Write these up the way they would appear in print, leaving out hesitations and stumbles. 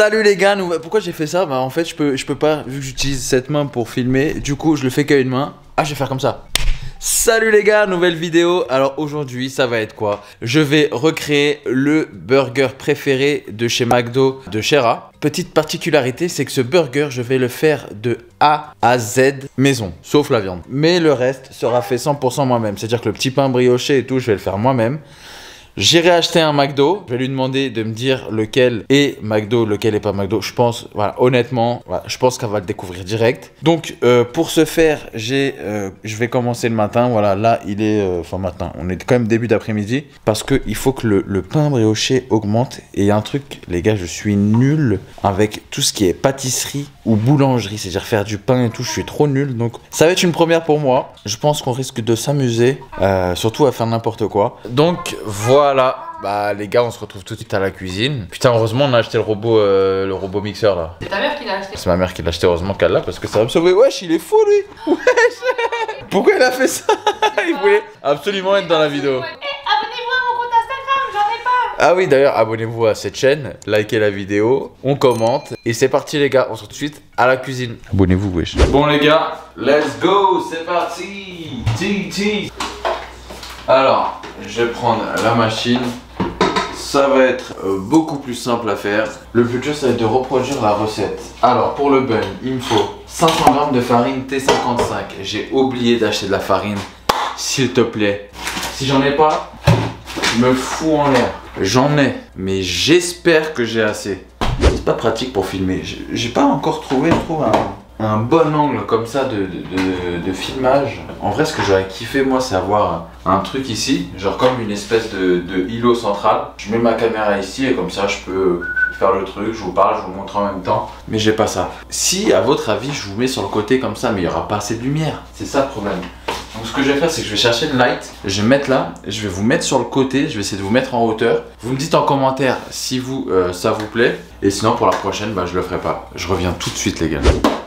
Salut les gars, pourquoi j'ai fait ça? Bah en fait je peux pas, vu que j'utilise cette main pour filmer, du coup je le fais qu'à une main. Ah, je vais faire comme ça. Salut les gars, nouvelle vidéo. Alors aujourd'hui ça va être quoi? Je vais recréer le burger préféré de chez McDo de Shera. Petite particularité, c'est que ce burger je vais le faire de A à Z maison, sauf la viande. Mais le reste sera fait 100% moi-même, c'est à dire que le petit pain brioché et tout je vais le faire moi-même. J'irai acheter un McDo, je vais lui demander de me dire lequel est McDo, lequel est pas McDo. Je pense, voilà, honnêtement, voilà, je pense qu'elle va le découvrir direct. Donc pour ce faire, je vais commencer le matin. Voilà, là il est, enfin matin, on est quand même début d'après-midi. Parce qu'il faut que le pain brioché augmente. Et il y a un truc, les gars, je suis nul avec tout ce qui est pâtisserie ou boulangerie. C'est-à-dire faire du pain et tout, je suis trop nul. Donc ça va être une première pour moi. Je pense qu'on risque de s'amuser, surtout à faire n'importe quoi. Donc voilà, bah les gars, on se retrouve tout de suite à la cuisine. Putain, heureusement on a acheté le robot mixeur là. C'est ta mère qui l'a acheté. C'est ma mère qui l'a acheté, heureusement qu'elle l'a, parce que ça va me sauver. Wesh, il est fou lui. Wesh. Pourquoi il a fait ça? Il voulait absolument être dans la vidéo. Abonnez-vous à mon compte Instagram, j'en ai pas. Ah oui, d'ailleurs, abonnez-vous à cette chaîne, likez la vidéo, on commente. Et c'est parti les gars, on se retrouve tout de suite à la cuisine. Abonnez-vous, wesh. Bon les gars, let's go, c'est parti. Alors, je vais prendre la machine. Ça va être beaucoup plus simple à faire. Le plus dur, ça va être de reproduire la recette. Alors, pour le bun, il me faut 500 g de farine T55. J'ai oublié d'acheter de la farine, s'il te plaît. Si j'en ai pas, je me fous en l'air. J'en ai, mais j'espère que j'ai assez. C'est pas pratique pour filmer. J'ai pas encore trouvé, je trouve, un bon angle comme ça de filmage. En vrai, ce que j'aurais kiffé moi, c'est avoir un truc ici, genre comme une espèce de îlot central. Je mets ma caméra ici et comme ça je peux faire le truc, je vous parle, je vous montre en même temps. Mais j'ai pas ça. Si à votre avis je vous mets sur le côté comme ça, mais il y aura pas assez de lumière, c'est ça le problème. Donc ce que je vais faire, c'est que je vais chercher le light, je vais mettre là, je vais vous mettre sur le côté, je vais essayer de vous mettre en hauteur. Vous me dites en commentaire si ça vous plaît, et sinon pour la prochaine, bah je le ferai pas. Je reviens tout de suite les gars.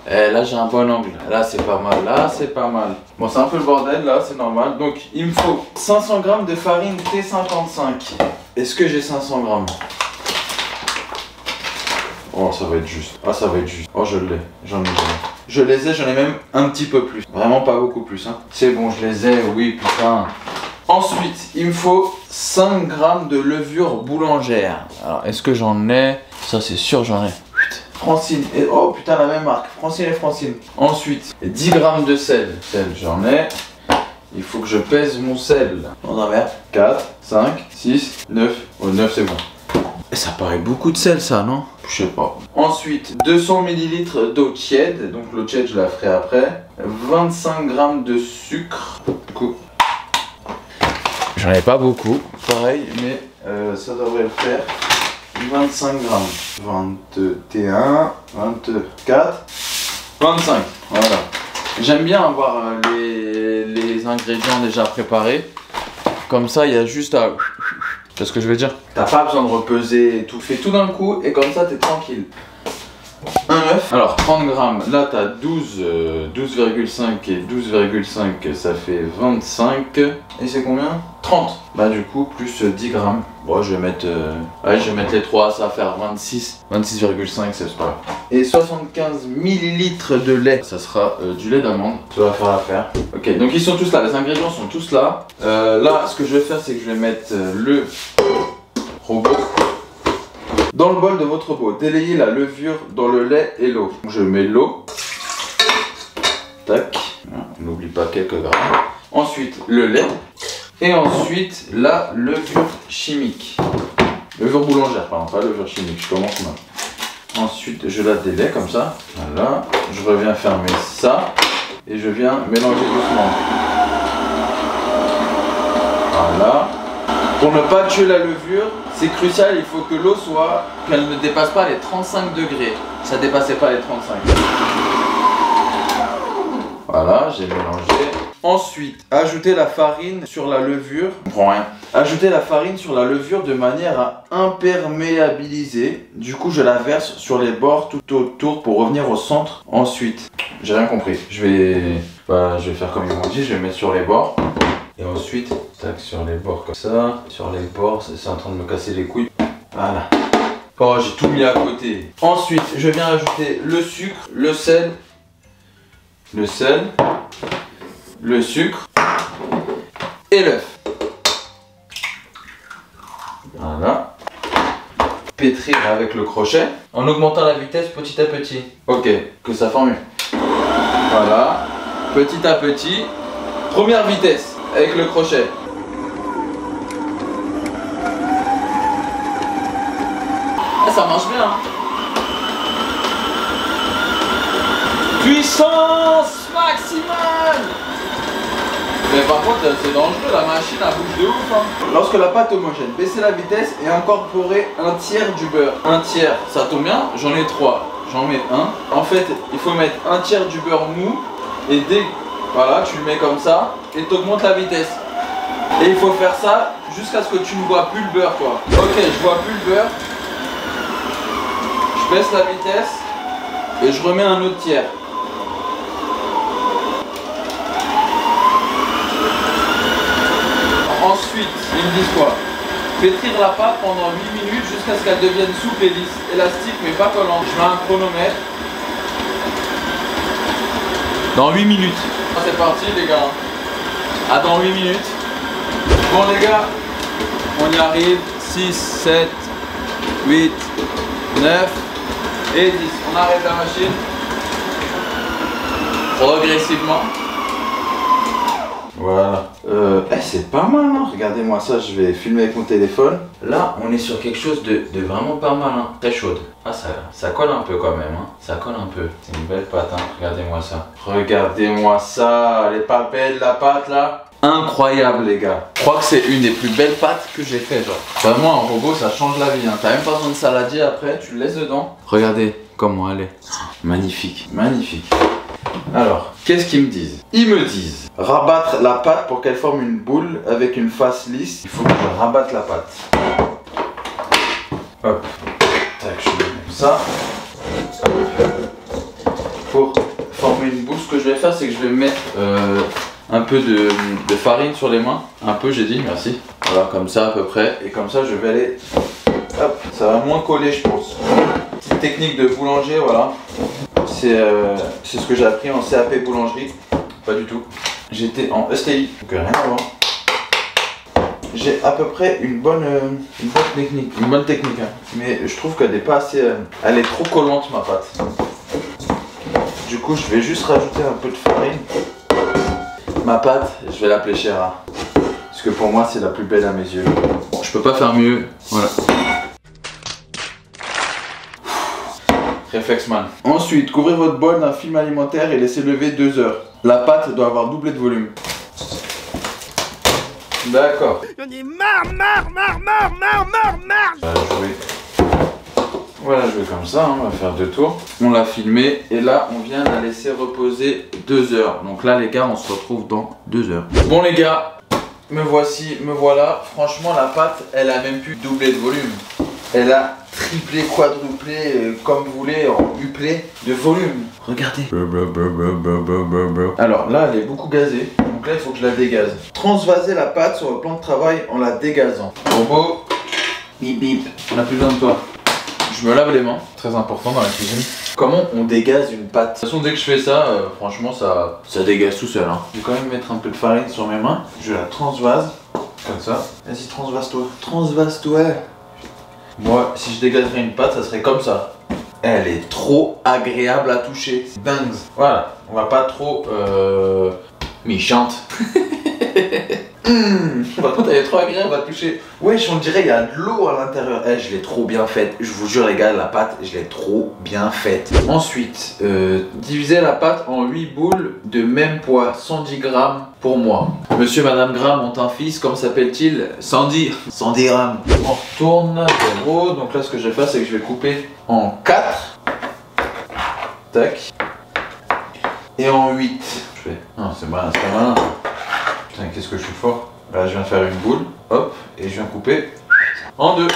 Eh, là j'ai un bon angle, là c'est pas mal, là c'est pas mal. Bon, c'est un peu le bordel là, c'est normal. Donc il me faut 500 g de farine T55. Est-ce que j'ai 500 g? Oh, ça va être juste. Ah, ça va être juste. Oh, je l'ai, j'en ai. J'en ai même un petit peu plus. Vraiment pas beaucoup plus, hein. C'est bon, je les ai, oui, putain. Ensuite, il me faut 5 g de levure boulangère. Alors, est-ce que j'en ai? Ça, c'est sûr, j'en ai. Francine, et oh putain, la même marque. Francine et Francine. Ensuite, 10 g de sel. Sel, j'en ai. Il faut que je pèse mon sel. On en met 4, 5, 6, 9. Oh, 9, c'est bon. Et ça paraît beaucoup de sel, ça, non? Je sais pas. Ensuite, 200 ml d'eau tiède. Donc l'eau tiède, je la ferai après. 25 g de sucre. Du coup, j'en ai pas beaucoup. Pareil, mais ça devrait le faire. 25 g. 21, 24, 25. Voilà. J'aime bien avoir les ingrédients déjà préparés. Comme ça, il y a juste à... Tu vois ce que je veux dire? T'as pas besoin de repeser et tout. Fais tout d'un coup et comme ça, t'es tranquille. Un œuf. Alors, 30 grammes. Là, t'as 12,5 et 12,5, ça fait 25. Et c'est combien? 30. Bah, du coup, plus 10 grammes. Bon, je vais mettre les 3, ça va faire 26. 26,5, c'est pas grave. Et 75 ml de lait. Ça sera du lait d'amande. Ça va faire l'affaire. Ok, donc ils sont tous là. Les ingrédients sont tous là. Là, ce que je vais faire, c'est que je vais mettre le robot dans le bol de votre robot. Délayez la levure dans le lait et l'eau. Je mets l'eau. Tac. On n'oublie pas quelques grammes. Ensuite, le lait. Et ensuite, la levure chimique. Levure boulangère, pardon, pas levure chimique. Je commence mal. Ensuite, je la délaie comme ça. Voilà. Je reviens fermer ça. Et je viens mélanger doucement. Voilà. Pour ne pas tuer la levure, c'est crucial, il faut que l'eau soit, qu'elle ne dépasse pas les 35 degrés. Ça dépassait pas les 35. Voilà, j'ai mélangé. Ensuite, ajoutez la farine sur la levure. Je comprends rien. Ajoutez la farine sur la levure de manière à imperméabiliser. Du coup, je la verse sur les bords tout autour pour revenir au centre. Ensuite, j'ai rien compris. Je vais faire comme ils m'ont dit, je vais mettre sur les bords. Et ensuite, tac, sur les bords comme ça. Sur les bords, c'est en train de me casser les couilles. Voilà. Oh, j'ai tout mis à côté. Ensuite, je viens ajouter le sucre, le sel, le sucre et l'œuf. Voilà. Pétrir avec le crochet en augmentant la vitesse petit à petit. Ok, que ça forme. Voilà. Petit à petit. Première vitesse avec le crochet. Ah, ça marche bien. Hein. Puissance maximale. Mais par contre, c'est dangereux, la machine elle bouge de ouf. Hein. Lorsque la pâte est homogène, baissez la vitesse et incorporez un tiers du beurre. Un tiers, ça tombe bien, j'en ai 3. J'en mets un. En fait, il faut mettre un tiers du beurre mou. Et voilà, tu le mets comme ça et tu augmentes la vitesse. Et il faut faire ça jusqu'à ce que tu ne vois plus le beurre, quoi. Ok, je vois plus le beurre. Je baisse la vitesse et je remets un autre tiers. Ensuite, ils me disent quoi? Pétrir la pâte pendant 8 minutes jusqu'à ce qu'elle devienne souple et lisse, élastique mais pas collante. Je mets un chronomètre. Dans 8 minutes. C'est parti les gars. À dans 8 minutes. Bon les gars, on y arrive. 6, 7, 8, 9 et 10. On arrête la machine. Progressivement. Voilà. C'est pas mal, hein. Regardez-moi ça, je vais filmer avec mon téléphone. Là, on est sur quelque chose de vraiment pas mal, hein. Très chaude. Ah, ça colle un peu quand même, hein. Ça colle un peu. C'est une belle pâte, hein. Regardez-moi ça. Regardez-moi ça. Elle est pas belle la pâte là. Incroyable les gars. Je crois que c'est une des plus belles pâtes que j'ai fait, genre. Vraiment, un robot, ça change la vie, hein. T'as même pas besoin de saladier après, tu le laisses dedans. Regardez comment elle est. Magnifique, magnifique. Alors, qu'est-ce qu'ils me disent? Ils me disent rabattre la pâte pour qu'elle forme une boule avec une face lisse. Il faut que je rabatte la pâte. Hop. Tac, je mets comme ça. Pour former une boule, ce que je vais faire, c'est que je vais mettre un peu de farine sur les mains. Un peu, j'ai dit, merci. Voilà, comme ça à peu près. Et comme ça, je vais aller... Hop, ça va moins coller, je pense. Petite technique de boulanger, voilà. C'est ce que j'ai appris en CAP boulangerie. Pas du tout. J'étais en STI, donc rien à voir. J'ai à peu près une bonne technique. Une bonne technique, hein. Mais je trouve qu'elle n'est pas assez... elle est trop collante, ma pâte. Du coup, je vais juste rajouter un peu de farine. Ma pâte, je vais l'appeler Chéra. Parce que pour moi, c'est la plus belle à mes yeux. Bon, je peux pas faire mieux. Voilà. Réflexman. Ensuite, couvrez votre bol d'un film alimentaire et laissez lever 2 heures. La pâte doit avoir doublé de volume. D'accord. J'en ai marre. Voilà, je vais comme ça, hein, on va faire 2 tours. On l'a filmé et là, on vient la laisser reposer 2 heures. Donc là, les gars, on se retrouve dans 2 heures. Bon, les gars, me voici, me voilà. Franchement, la pâte, elle a même plus doublé de volume. Elle a triplé, quadruplé, comme vous voulez, en uplé de volume. Regardez. Alors là, elle est beaucoup gazée. Donc là, il faut que je la dégaze. Transvaser la pâte sur le plan de travail en la dégazant. Robot, bip bip. On n'a plus besoin de toi. Je me lave les mains. Très important dans la cuisine. Comment on dégaze une pâte? De toute façon, dès que je fais ça, franchement, ça dégaze tout seul. Hein. Je vais quand même mettre un peu de farine sur mes mains. Je la transvase. Comme ça. Vas-y, transvase-toi. Transvase-toi. Moi, si je dégagerais une pâte, ça serait comme ça. Elle est trop agréable à toucher. C'est dingue. Voilà, on va pas trop méchante. Par contre, elle est trop agréable à toucher. Wesh, on dirait il y a de l'eau à l'intérieur. Je l'ai trop bien faite. Je vous jure les gars, la pâte, je l'ai trop bien faite. Ensuite, divisez la pâte en 8 boules de même poids, 110 grammes pour moi. Monsieur et Madame Gramme ont un fils, comment s'appelle-t-il? 110 grammes. On retourne 0. Donc là, ce que je vais faire, c'est que je vais couper en 4. Tac. Et en 8. Je fais. Non, c'est malin, c'est pas malin. Putain, qu'est-ce que je suis fort. Là, je viens faire une boule. Hop. Et je viens couper en 2.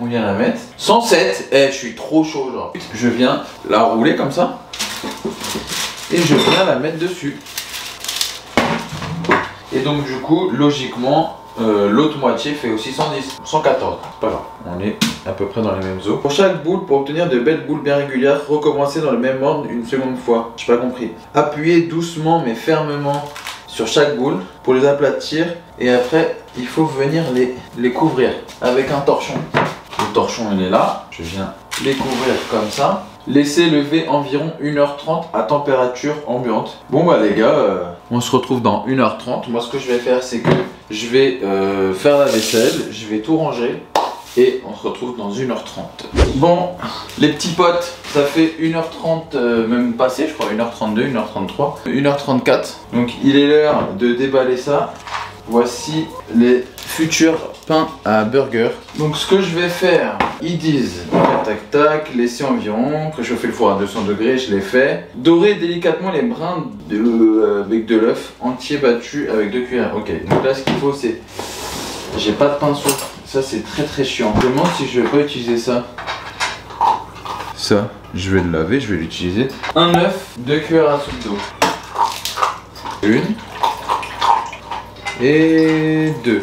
On vient la mettre. 107. Je suis trop chaud, genre. Je viens la rouler comme ça. Et je viens la mettre dessus. Et donc, du coup, logiquement, l'autre moitié fait aussi 110, 114. C'est pas grave, on est à peu près dans les mêmes eaux. Pour chaque boule, pour obtenir de belles boules bien régulières, recommencez dans le même ordre une seconde fois. J'ai pas compris. Appuyez doucement mais fermement sur chaque boule pour les aplatir et après il faut venir les couvrir avec un torchon. Le torchon il est là, je viens les couvrir comme ça. Laissez lever environ 1h30 à température ambiante. Bon bah les gars, on se retrouve dans 1h30. Moi ce que je vais faire c'est que je vais faire la vaisselle, je vais tout ranger et on se retrouve dans 1h30. Bon les petits potes, ça fait 1h30 même passé je crois, 1h32, 1h33, 1h34. Donc il est l'heure de déballer ça. Voici les futurs pains à burger. Donc ce que je vais faire, ils disent tac tac tac, laisser environ, préchauffer le four à 200 degrés, je l'ai fait. Dorer délicatement les brins avec de l'œuf entier battu avec 2 cuillères. Ok, donc là ce qu'il faut c'est, j'ai pas de pinceau, ça c'est très chiant. Je me demande si je vais pas utiliser ça. Ça, je vais le laver, je vais l'utiliser. Un œuf, 2 cuillères à soupe d'eau. Une. Et 2.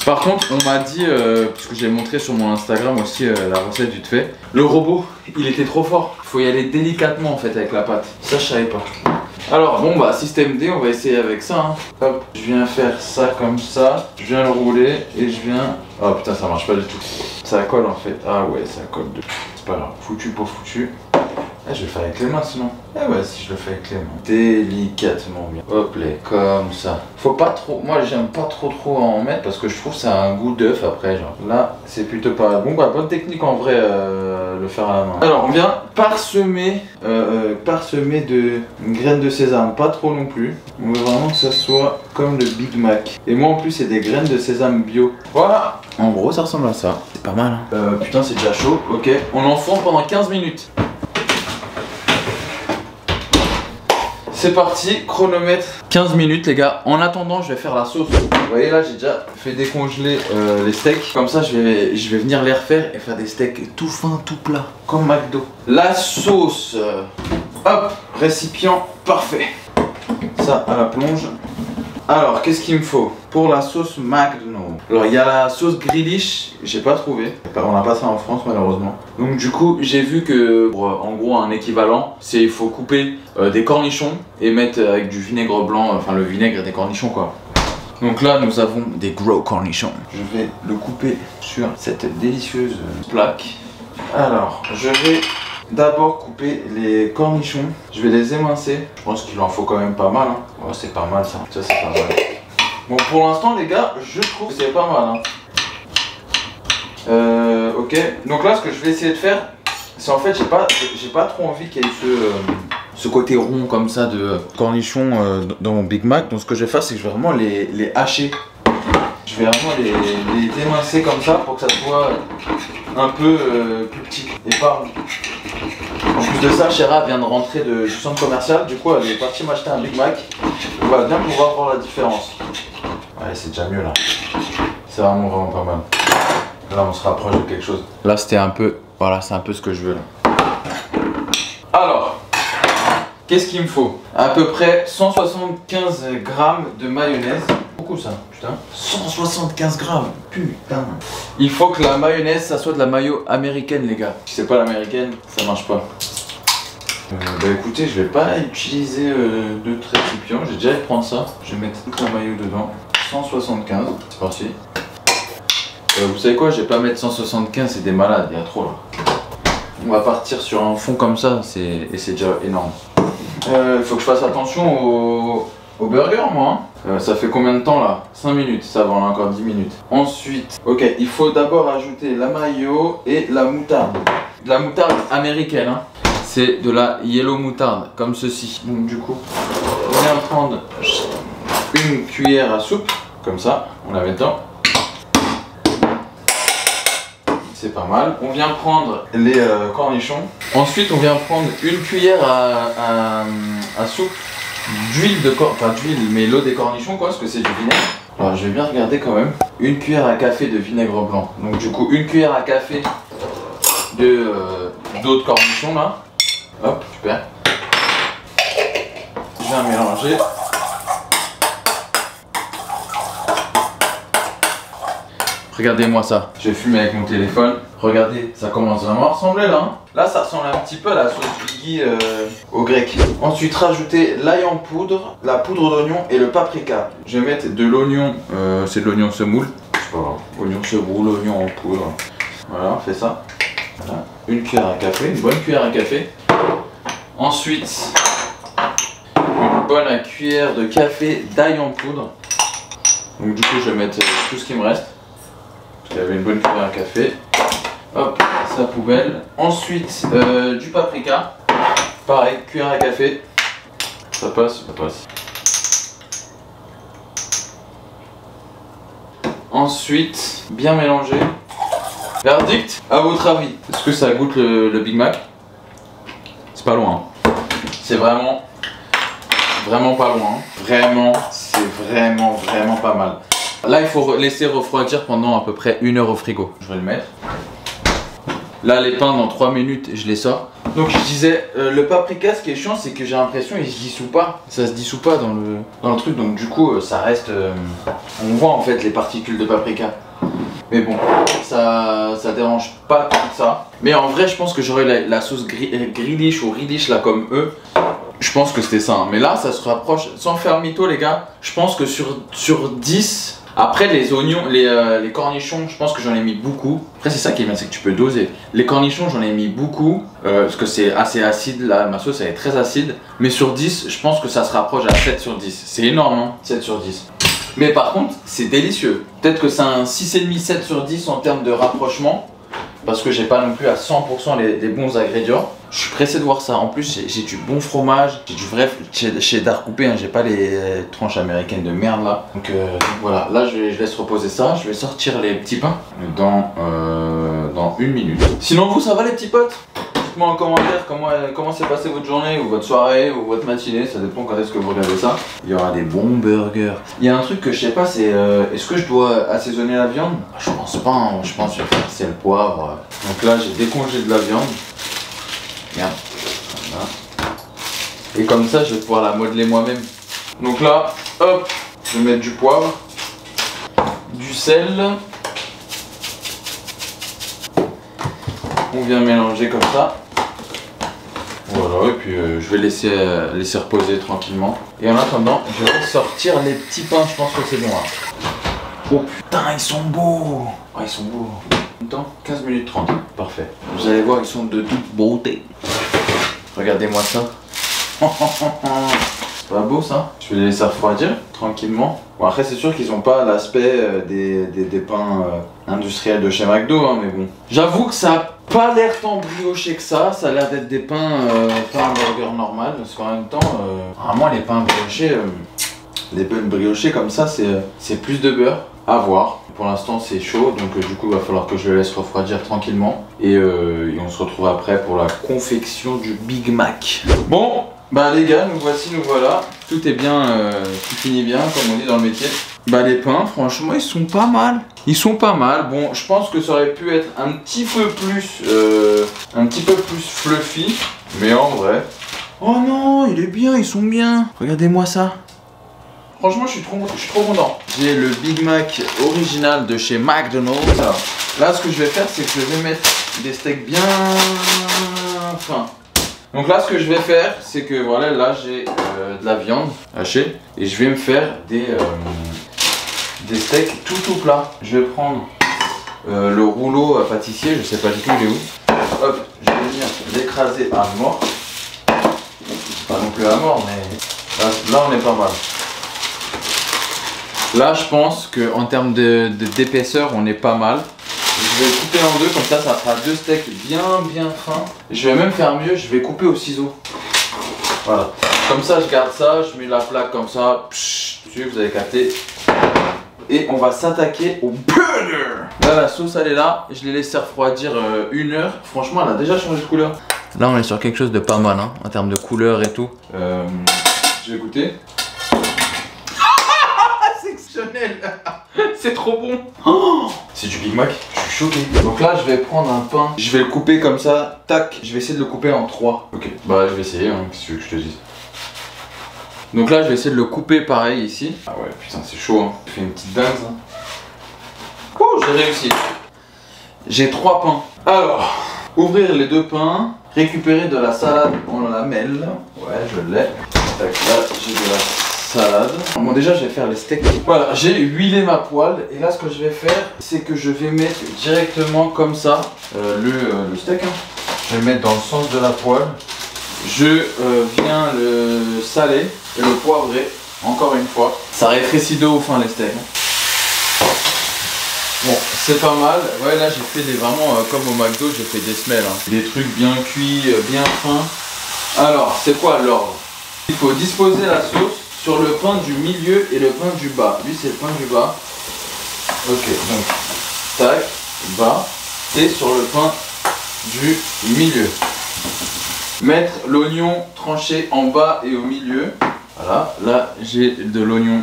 Par contre on m'a dit, parce que j'ai montré sur mon Instagram aussi la recette vite fait, le robot il était trop fort, il faut y aller délicatement en fait avec la pâte, ça je savais pas. Alors bon bah système D, on va essayer avec ça hein. Hop, je viens faire ça comme ça, je viens le rouler et je viens... Oh putain ça marche pas du tout, ça colle en fait, ah ouais ça colle de... C'est pas grave, foutu pour foutu. Ah, je vais le faire avec les mains sinon. Eh ouais, si je le fais avec les mains. Délicatement bien. Hop là, comme ça. Faut pas trop. Moi, j'aime pas trop en mettre parce que je trouve que ça a un goût d'œuf après. Genre là, c'est plutôt pas bon. Bah, bonne technique en vrai, le faire à la main. Alors, on vient parsemer de graines de sésame. Pas trop non plus. On veut vraiment que ça soit comme le Big Mac. Et moi, en plus, c'est des graines de sésame bio. Voilà. En gros, ça ressemble à ça. C'est pas mal. Hein. Putain, c'est déjà chaud. Ok. On enfourne pendant 15 minutes. C'est parti, chronomètre 15 minutes les gars. En attendant je vais faire la sauce. Vous voyez là j'ai déjà fait décongeler les steaks. Comme ça je vais venir les refaire et faire des steaks tout fins, tout plats. Comme McDo. La sauce. Hop, récipient parfait. Ça à la plonge. Alors qu'est-ce qu'il me faut pour la sauce McDo? Alors il y a la sauce Grealish, j'ai pas trouvé. On n'a pas ça en France malheureusement. Donc du coup j'ai vu que pour, en gros un équivalent, c'est il faut couper des cornichons et mettre avec du vinaigre blanc, enfin le vinaigre des cornichons quoi. Donc là nous avons des gros cornichons. Je vais le couper sur cette délicieuse plaque. Alors je vais d'abord couper les cornichons, je vais les émincer. Je pense qu'il en faut quand même pas mal hein. Ouais, c'est pas mal ça, ça c'est pas mal. Bon pour l'instant les gars, je trouve que c'est pas mal hein. Ok, donc là ce que je vais essayer de faire, c'est en fait j'ai pas trop envie qu'il y ait ce côté rond comme ça de cornichons dans mon Big Mac. Donc ce que je vais faire c'est que je vais vraiment les hacher. Je vais vraiment les émincer comme ça pour que ça soit un peu plus petit et pas rond. En plus de ça, Chéra vient de rentrer du centre commercial, du coup elle est partie m'acheter un Big Mac. On va bien pouvoir voir la différence. Ouais, c'est déjà mieux là. C'est vraiment pas mal. Là on se rapproche de quelque chose. Là c'était un peu, voilà c'est un peu ce que je veux là. Alors, qu'est-ce qu'il me faut? À peu près 175 grammes de mayonnaise. Beaucoup ça, putain. 175 grammes, putain. Il faut que la mayonnaise, ça soit de la mayo américaine les gars. Si c'est pas l'américaine, ça marche pas. Bah écoutez, je vais pas utiliser d'autres récipients. J'ai déjà prendre ça. Je vais mettre toute la mayo dedans. 175, c'est parti. Vous savez quoi, je vais pas mettre 175, c'est des malades, il y a trop là. On va partir sur un fond comme ça, et c'est déjà énorme. Il faut que je fasse attention au burger moi. Ça fait combien de temps là? 5 minutes, ça va, on a encore 10 minutes. Ensuite, ok, il faut d'abord ajouter la mayo et la moutarde. De la moutarde américaine, hein. C'est de la yellow moutarde, comme ceci. Donc du coup, on vient prendre une cuillère à soupe, comme ça, on la met dedans. C'est pas mal. On vient prendre les cornichons. Ensuite, on vient prendre une cuillère à soupe d'huile enfin d'huile, mais l'eau des cornichons quoi, parce que c'est du vinaigre. Alors je vais bien regarder quand même. Une cuillère à café de vinaigre blanc. Donc du coup, une cuillère à café d'eau de cornichons là. Hop, super. Je viens mélanger. Regardez-moi ça. Je vais fumer avec mon téléphone. Regardez, ça commence vraiment à ressembler là. Hein. Là, ça ressemble un petit peu à la sauce Biggie au grec. Ensuite, rajouter l'ail en poudre, la poudre d'oignon et le paprika. Je vais mettre de l'oignon, c'est de l'oignon semoule. C'est pas grave. Oignon semoule, oignon en poudre. Voilà, on fait ça. Voilà. Une cuillère à café, une bonne cuillère à café. Ensuite, une bonne cuillère de café d'ail en poudre. Donc du coup, je vais mettre tout ce qui me reste. Parce qu'il y avait une bonne cuillère à café. Hop, sa poubelle. Ensuite, du paprika. Pareil, cuillère à café. Ça passe, ça passe. Ensuite, bien mélanger. Verdict, à votre avis, est-ce que ça goûte le Big Mac? C'est pas loin. C'est vraiment pas loin. Vraiment, c'est vraiment pas mal. Là, il faut laisser refroidir pendant à peu près 1 heure au frigo. Je vais le mettre. Là, les pains, dans 3 minutes, je les sors. Donc, je disais, le paprika, ce qui est chiant, c'est que j'ai l'impression qu'il se dissout pas. Ça se dissout pas dans le truc. Donc, du coup, ça reste. On voit en fait les particules de paprika. Mais bon, ça dérange pas tout ça. Mais en vrai, je pense que j'aurais la sauce Grealish ou Relish là comme eux. Je pense que c'était ça. Hein. Mais là, ça se rapproche. Sans faire mytho, les gars. Je pense que sur 10. Après, les oignons, les cornichons, je pense que j'en ai mis beaucoup. Après, c'est ça qui est bien, c'est que tu peux doser. Les cornichons, j'en ai mis beaucoup. Parce que c'est assez acide. Là, ma sauce, elle est très acide. Mais sur 10, je pense que ça se rapproche à 7 sur 10. C'est énorme, hein, 7 sur 10. Mais par contre, c'est délicieux. Peut-être que c'est un 6,5, 7 sur 10 en termes de rapprochement. Parce que j'ai pas non plus à 100% les bons ingrédients. Je suis pressé de voir ça. En plus, j'ai du bon fromage, j'ai du vrai cheddar coupé. Hein. J'ai pas les tranches américaines de merde là. Donc voilà, là je laisse reposer ça. Je vais sortir les petits pains dans 1 minute. Sinon, vous, ça va les petits potes? Dites-moi en commentaire comment s'est passée votre journée ou votre soirée ou votre matinée, ça dépend quand est-ce que vous regardez ça. Il y aura des bons burgers. Il y a un truc que je sais pas, c'est est-ce que je dois assaisonner la viande? Je pense pas, hein. Je pense que je vais faire sel, poivre. Donc là j'ai décongelé de la viande. Regarde. Voilà. Et comme ça je vais pouvoir la modeler moi-même. Donc là, hop, je vais mettre du poivre, du sel. On vient mélanger comme ça. Voilà, et puis je vais laisser reposer tranquillement. Et en attendant, je vais sortir les petits pains, je pense que c'est bon là. Oh putain, ils sont beaux! Oh, ils sont beaux. En même temps, 15 minutes 30, parfait. Vous allez voir, ils sont de toute beauté. Regardez-moi ça. C'est pas beau ça? Je vais les laisser refroidir tranquillement. Bon, après, c'est sûr qu'ils ont pas l'aspect des pains industriels de chez McDo, hein, mais bon. J'avoue que ça a pas l'air tant brioché que ça. Ça a l'air d'être des pains burger normal. Parce qu'en même temps, vraiment, les pains briochés, les pains briochés comme ça, c'est plus de beurre. À voir. Pour l'instant, c'est chaud, donc du coup, il va falloir que je le laisse refroidir tranquillement. Et on se retrouve après pour la confection du Big Mac. Bon. Bah les gars, nous voici, nous voilà. Tout est bien, tout finit bien, comme on dit dans le métier. Bah les pains, franchement, ils sont pas mal. Ils sont pas mal. Bon, je pense que ça aurait pu être un petit peu plus fluffy. Mais en vrai... Oh non, il est bien, ils sont bien. Regardez-moi ça. Franchement, je suis trop content. J'ai le Big Mac original de chez McDonald's. Alors, là, ce que je vais faire, c'est que je vais mettre des steaks bien fins. Donc là, ce que je vais faire, c'est que voilà, là j'ai de la viande hachée et je vais me faire des steaks tout plats. Je vais prendre le rouleau à pâtissier, je sais pas du tout il est où. Hop, je vais venir l'écraser à mort. Pas non plus à mort, mais là on est pas mal. Là, je pense qu'en termes d'épaisseur, on est pas mal. Je vais couper en deux, comme ça fera 2 steaks bien fins. Je vais même faire mieux, je vais couper au ciseau. Voilà. Comme ça, je garde ça, je mets la plaque comme ça. Psh, vous avez capté. Et on va s'attaquer au burger. Là, la sauce, elle est là. Je l'ai laissé refroidir 1 heure. Franchement, elle a déjà changé de couleur. Là, on est sur quelque chose de pas mal, hein, en termes de couleur et tout. Je vais goûter. C'est exceptionnel. C'est trop bon. Oh, c'est du Big Mac, je suis choqué. Donc là, je vais prendre un pain. Je vais le couper comme ça. Tac. Je vais essayer de le couper en 3. Ok. Bah, je vais essayer, hein, qu'est-ce que tu veux que je te dise. Donc là, je vais essayer de le couper pareil ici. Ah ouais, putain, c'est chaud, hein. Je fais une petite dingue, hein. Ouh, j'ai réussi. J'ai 3 pains. Alors, ouvrir les 2 pains, récupérer de la salade en lamelles. Ouais, je l'ai. Tac, là, j'ai de la salade. Bon, déjà, je vais faire les steaks. Voilà, j'ai huilé ma poêle. Et là, ce que je vais faire, c'est que je vais mettre directement comme ça le steak. Hein. Je vais le mettre dans le sens de la poêle. Je viens le saler et le poivrer. Encore une fois. Ça rétrécit de ouf, hein, les steaks. Bon, c'est pas mal. Ouais, là j'ai fait vraiment comme au McDo, j'ai fait des semelles. Hein. Des trucs bien cuits, bien fins. Alors, c'est quoi l'ordre? Il faut disposer la sauce sur le pain du milieu et le pain du bas. Lui, c'est le pain du bas. Ok, donc, tac, bas. Et sur le pain du milieu. Mettre l'oignon tranché en bas et au milieu. Voilà, là j'ai de l'oignon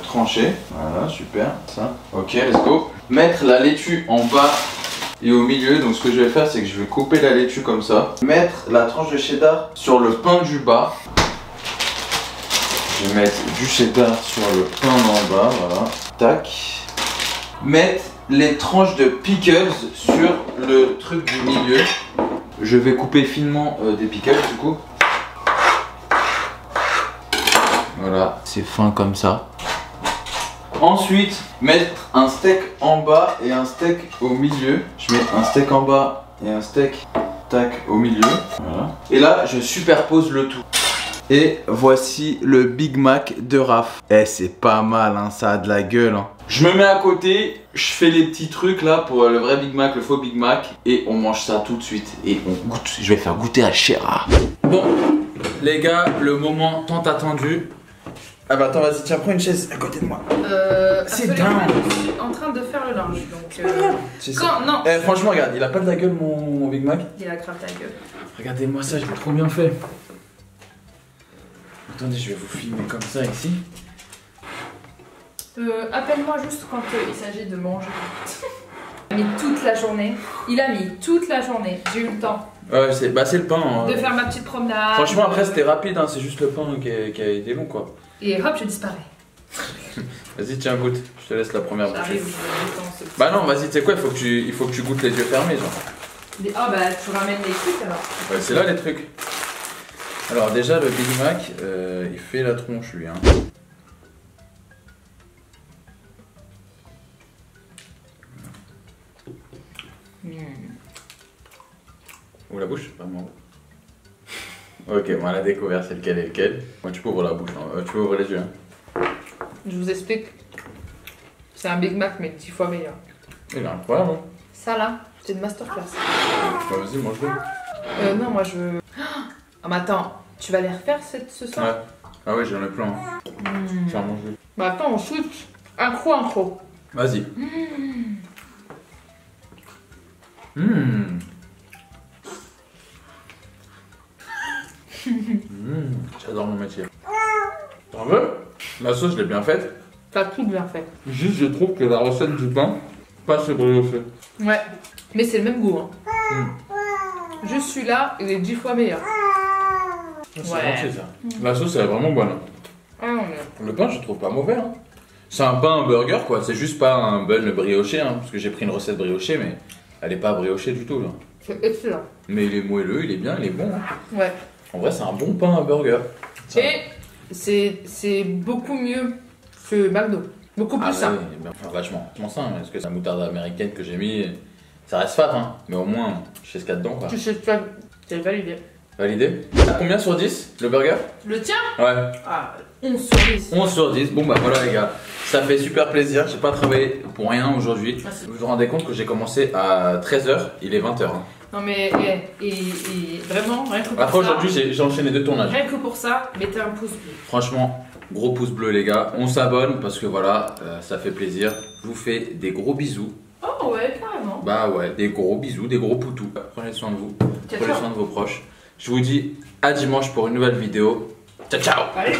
tranché. Voilà, super, ça. Ok, let's go. Mettre la laitue en bas et au milieu. Donc ce que je vais faire, c'est que je vais couper la laitue comme ça. Mettre la tranche de cheddar sur le pain du bas. Je vais mettre du cheddar sur le pain d'en bas, voilà. Tac. Mettre les tranches de pickles sur le truc du milieu. Je vais couper finement des pickles du coup. Voilà, c'est fin comme ça. Ensuite, mettre un steak en bas et un steak au milieu. Je mets un steak en bas et un steak tac au milieu. Voilà. Et là, je superpose le tout. Et voici le Big Mac de Raph. Eh, c'est pas mal, hein, ça a de la gueule. Hein. Je me mets à côté, je fais les petits trucs là pour le vrai Big Mac, le faux Big Mac. Et on mange ça tout de suite. Et on goûte. Je vais faire goûter à Chéra. Bon, les gars, le moment tant attendu. Ah bah attends, vas-y, tiens, prends une chaise à côté de moi. C'est down. Je suis en train de faire le linge, donc... Quand, non. Franchement, regarde, il a pas de la gueule mon Big Mac. Il a grave ta gueule. Regardez-moi ça, je l'ai trop bien fait. Attendez, je vais vous filmer comme ça ici. Appelle-moi juste quand il s'agit de manger. Il a mis toute la journée. Il a mis toute la journée. J'ai eu le temps. Ouais, c'est le pain. Hein. De faire ma petite promenade. Franchement, après, c'était rapide, hein, c'est juste le pain qui a été long, quoi. Et hop, je disparais. Vas-y, tiens, goûte. Je te laisse la première bouchée. J'arrive, bah non, vas-y, tu sais quoi, il faut que tu goûtes les yeux fermés, genre. Ah bah, tu ramènes les trucs alors. Ouais, c'est là les trucs. Alors, déjà, le Big Mac, il fait la tronche, lui, hein. Ouvre la bouche, vraiment. Ok, bon, on a découvert c'est lequel et lequel. Bon, tu peux ouvrir la bouche, hein. Tu peux ouvrir les yeux. Hein. Je vous explique. C'est un Big Mac, mais 10 fois meilleur. Il est incroyable. Hein. Ça là, c'est une masterclass. Bah, vas-y, mange-le. Non, moi je veux. Ah, mais attends, tu vas les refaire ce soir? Ouais. Ah ouais, j'en ai plein. Tiens, mange-le. Bah attends, on switch. Incro. Vas-y. J'adore mon métier. T'en veux? La sauce, je l'ai bien faite. T'as tout bien fait. Juste, je trouve que la recette du pain, pas assez brioché. Ouais, mais c'est le même goût. Hein. Juste celui-là, il est 10 fois meilleur. C'est gentil ça. La sauce, elle est vraiment bonne. Ah, mais... Le pain, je trouve pas mauvais. Hein. C'est un pain burger, quoi. C'est juste pas un bun brioché, hein, parce que j'ai pris une recette briochée, mais elle est pas briochée du tout. Là. C'est excellent. Mais il est moelleux, il est bien, il est bon. Hein. Ouais. En vrai, c'est un bon pain à burger. Ça. Et c'est beaucoup mieux que McDo. Beaucoup plus sain. Oui, enfin, vachement sain, parce que c'est la moutarde américaine que j'ai mis, ça reste fat, hein. Mais au moins, je sais ce qu'il y a dedans, quoi. Tu sais, t'es validé. Validé. À combien sur 10 le burger? Le tien? Ouais. Ah, 11 sur 10. 11 sur 10. Bon bah voilà les gars, ça fait super plaisir. J'ai pas travaillé pour rien aujourd'hui. Vous vous rendez compte que j'ai commencé à 13h, il est 20h. Hein. Non mais et vraiment, rien que pour après aujourd'hui j'ai enchaîné 2 tournages. Rien que pour ça, mettez un pouce bleu. Franchement, gros pouce bleu les gars. On s'abonne parce que voilà, ça fait plaisir. Je vous fais des gros bisous. Oh ouais, carrément. Bah ouais, des gros bisous, des gros poutous. Prenez soin de vous, prenez soin de vos proches. Je vous dis à dimanche pour une nouvelle vidéo. Ciao ciao. Allez.